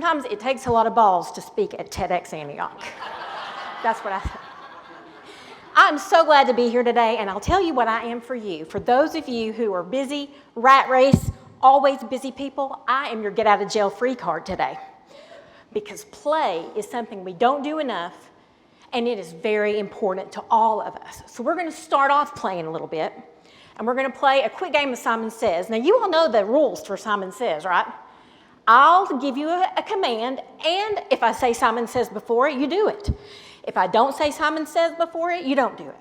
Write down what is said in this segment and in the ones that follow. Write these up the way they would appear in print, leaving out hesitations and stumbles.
sometimes it takes a lot of balls to speak at TEDxAntioch. That's what I said. I'm so glad to be here today, and I'll tell you what I am for you. For those of you who are busy, rat race, always busy people, I am your get out of jail free card today. Because play is something we don't do enough, and it is very important to all of us. So we're going to start off playing a little bit, and we're going to play a quick game of Simon Says. Now, you all know the rules for Simon Says, right? I'll give you a command, and if I say Simon Says before it, you do it. If I don't say Simon Says before it, you don't do it.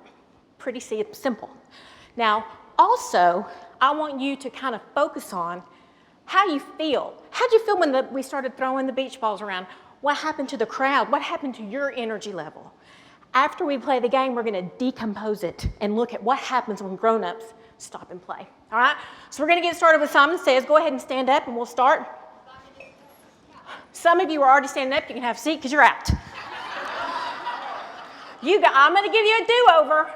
Pretty simple. Now, also, I want you to kind of focus on how you feel. How'd you feel when we started throwing the beach balls around? What happened to the crowd? What happened to your energy level? After we play the game, we're going to decompose it and look at what happens when grown-ups stop and play. All right? So we're going to get started with Simon Says. Go ahead and stand up, and we'll start. Some of you are already standing up. You can have a seat because you're out. I'm going to give you a do-over.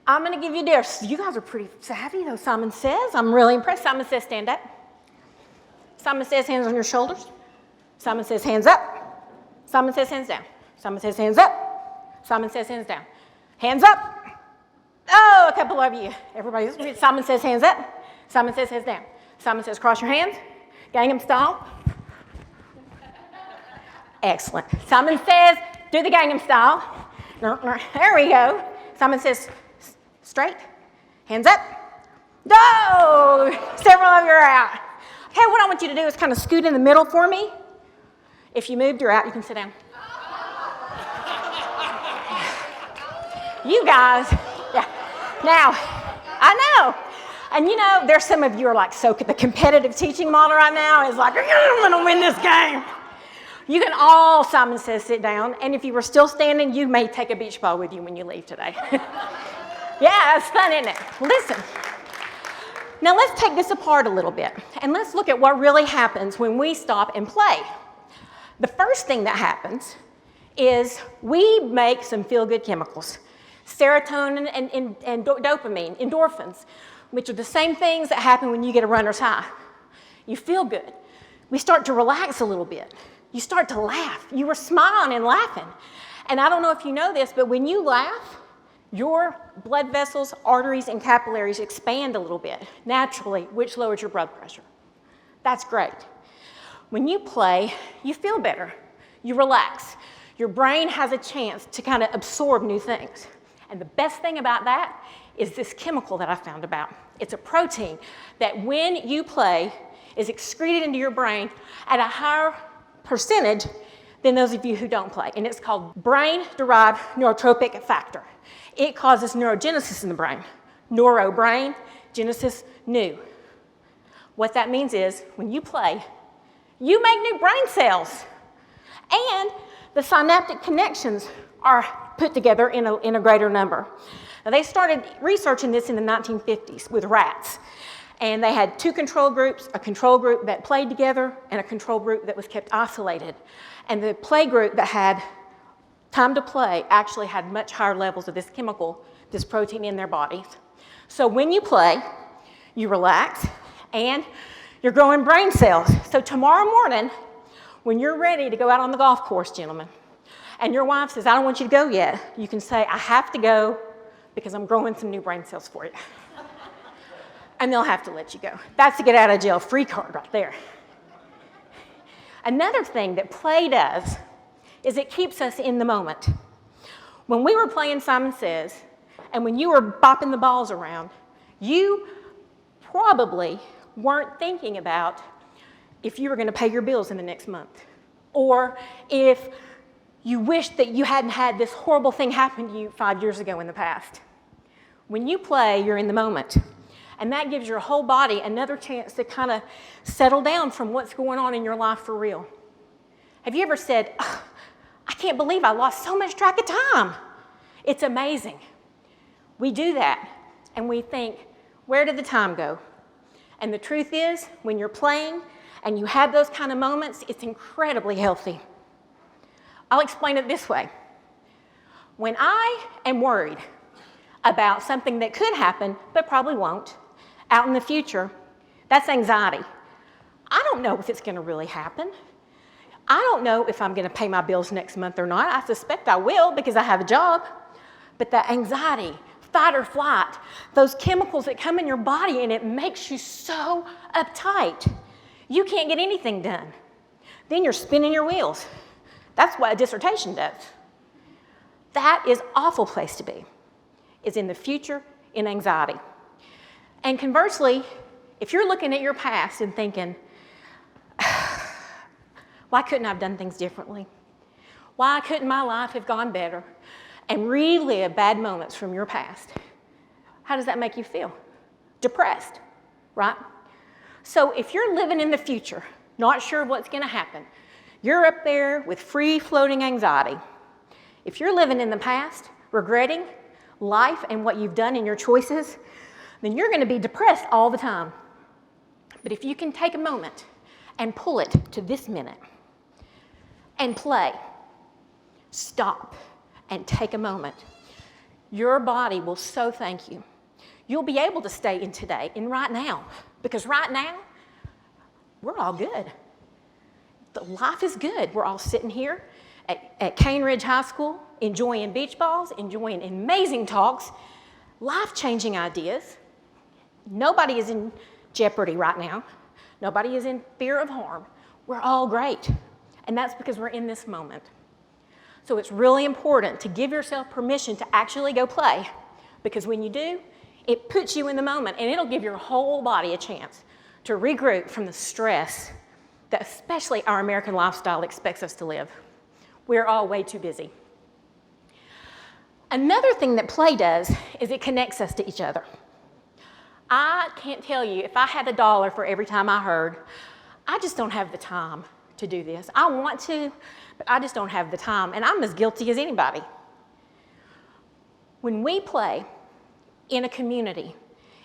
I'm going to give you a do-over. You guys are pretty savvy, though, Simon Says. I'm really impressed. Simon Says, stand up. Simon Says, hands on your shoulders. Simon Says, hands up. Simon Says, hands down. Simon Says, hands up. Simon Says, hands down. Hands up. Oh, a couple of you. Everybody, Simon Says, hands up. Simon Says, hands down. Simon Says, cross your hands. Gangnam style. Excellent. Simon Says, do the Gangnam style. There we go. Simon Says, straight. Hands up. Go! Several of you are out. Okay, what I want you to do is kind of scoot in the middle for me. If you moved, you're out. You can sit down. You guys, yeah. Now, I know. And you know, there's some of you are like, so the competitive teaching model right now is like, I'm going to win this game. You can all, Simon Says, sit down. And if you were still standing, you may take a beach ball with you when you leave today. Yeah, it's fun, isn't it? Listen. Now let's take this apart a little bit. And let's look at what really happens when we stop and play. The first thing that happens is we make some feel-good chemicals. Serotonin and dopamine, endorphins, which are the same things that happen when you get a runner's high. You feel good. We start to relax a little bit. You start to laugh. You were smiling and laughing. And I don't know if you know this, but when you laugh, your blood vessels, arteries, and capillaries expand a little bit naturally, which lowers your blood pressure. That's great. When you play, you feel better. You relax. Your brain has a chance to kind of absorb new things. And the best thing about that is this chemical that I found about. It's a protein that when you play is excreted into your brain at a higher percentage than those of you who don't play. And it's called Brain-Derived Neurotropic factor. It causes neurogenesis in the brain. Neuro, brain, genesis, new. What that means is when you play, you make new brain cells. And the synaptic connections are put together in a greater number. Now, they started researching this in the 1950s with rats. And they had two control groups, a control group that played together and a control group that was kept isolated. And the play group that had time to play actually had much higher levels of this chemical, this protein in their bodies. So when you play, you relax and you're growing brain cells. So tomorrow morning, when you're ready to go out on the golf course, gentlemen, and your wife says, I don't want you to go yet, you can say, I have to go because I'm growing some new brain cells for you. And they'll have to let you go. That's the get out of jail free card right there. Another thing that play does is it keeps us in the moment. When we were playing Simon Says, and when you were bopping the balls around, you probably weren't thinking about if you were going to pay your bills in the next month, or if you wished that you hadn't had this horrible thing happen to you 5 years ago in the past. When you play, you're in the moment. And that gives your whole body another chance to kind of settle down from what's going on in your life for real. Have you ever said, oh, I can't believe I lost so much track of time? It's amazing. We do that, and we think, where did the time go? And the truth is, when you're playing and you have those kind of moments, it's incredibly healthy. I'll explain it this way. When I am worried about something that could happen, but probably won't, out in the future, that's anxiety. I don't know if it's going to really happen. I don't know if I'm going to pay my bills next month or not. I suspect I will because I have a job. But that anxiety, fight or flight, those chemicals that come in your body, and it makes you so uptight. You can't get anything done. Then you're spinning your wheels. That's what a dissertation does. That is an awful place to be, is in the future in anxiety. And conversely, if you're looking at your past and thinking, why couldn't I have done things differently? Why couldn't my life have gone better? And relive bad moments from your past. How does that make you feel? Depressed, right? So if you're living in the future, not sure what's going to happen, you're up there with free-floating anxiety. If you're living in the past, regretting life and what you've done in your choices, then you're going to be depressed all the time. But if you can take a moment and pull it to this minute and play, stop, and take a moment, your body will so thank you. You'll be able to stay in today, in right now, because right now, we're all good. The life is good. We're all sitting here at Cane Ridge High School, enjoying beach balls, enjoying amazing talks, life-changing ideas. Nobody is in jeopardy right now. Nobody is in fear of harm. We're all great, and that's because we're in this moment. So it's really important to give yourself permission to actually go play, because when you do, it puts you in the moment, and it'll give your whole body a chance to regroup from the stress that especially our American lifestyle expects us to live. We're all way too busy. Another thing that play does is it connects us to each other. I can't tell you, if I had $1 for every time I heard, I just don't have the time to do this. I want to, but I just don't have the time, and I'm as guilty as anybody. When we play in a community,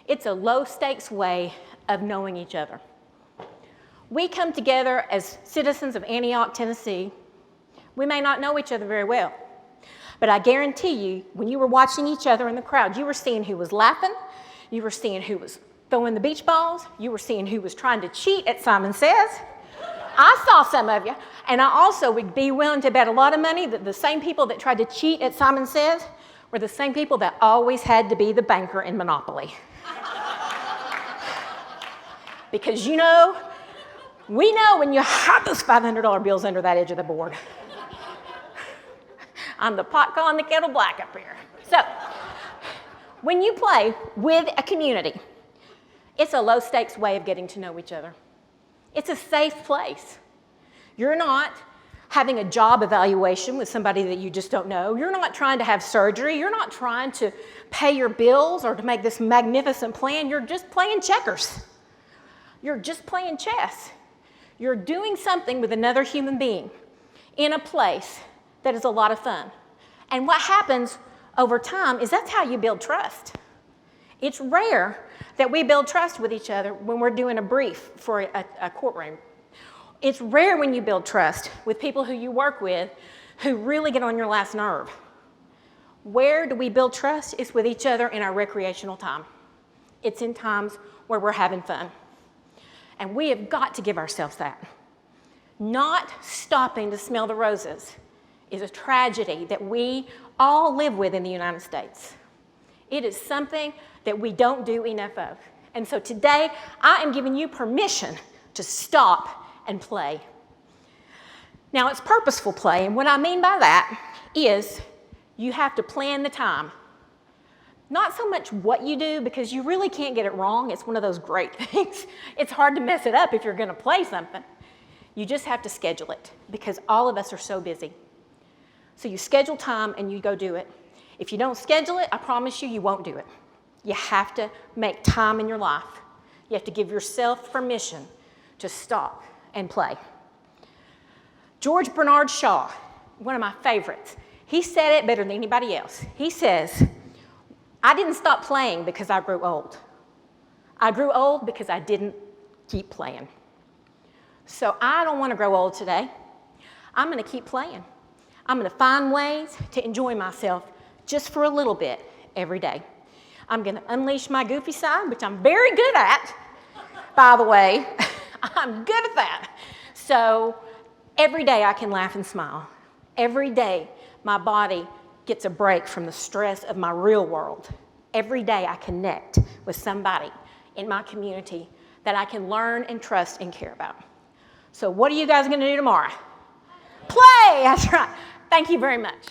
it's a low-stakes way of knowing each other. We come together as citizens of Antioch, Tennessee. We may not know each other very well, but I guarantee you, when you were watching each other in the crowd, you were seeing who was laughing, you were seeing who was throwing the beach balls, you were seeing who was trying to cheat at Simon Says. I saw some of you, and I also would be willing to bet a lot of money that the same people that tried to cheat at Simon Says were the same people that always had to be the banker in Monopoly. Because we know when you hide those $500 bills under that edge of the board. I'm the pot calling the kettle black up here. So, when you play with a community, it's a low-stakes way of getting to know each other. It's a safe place. You're not having a job evaluation with somebody that you just don't know. You're not trying to have surgery. You're not trying to pay your bills or to make this magnificent plan. You're just playing checkers. You're just playing chess. You're doing something with another human being in a place that is a lot of fun. And what happens over time is that's how you build trust. It's rare that we build trust with each other when we're doing a brief for a courtroom. It's rare when you build trust with people who you work with who really get on your last nerve. Where do we build trust? It's with each other in our recreational time. It's in times where we're having fun. And we have got to give ourselves that. Not stopping to smell the roses is a tragedy that we all live with in the United States. It is something that we don't do enough of. And so today, I am giving you permission to stop and play. Now, it's purposeful play, and what I mean by that is you have to plan the time. Not so much what you do, because you really can't get it wrong. It's one of those great things. It's hard to mess it up if you're going to play something. You just have to schedule it, because all of us are so busy. So you schedule time and you go do it. If you don't schedule it, I promise you, you won't do it. You have to make time in your life. You have to give yourself permission to stop and play. George Bernard Shaw, one of my favorites, he said it better than anybody else. He says, I didn't stop playing because I grew old. I grew old because I didn't keep playing. So I don't want to grow old today. I'm going to keep playing. I'm going to find ways to enjoy myself just for a little bit every day. I'm going to unleash my goofy side, which I'm very good at. By the way, I'm good at that. So every day I can laugh and smile. Every day my body gets a break from the stress of my real world. Every day I connect with somebody in my community that I can learn and trust and care about. So what are you guys going to do tomorrow? Play! That's right. Thank you very much.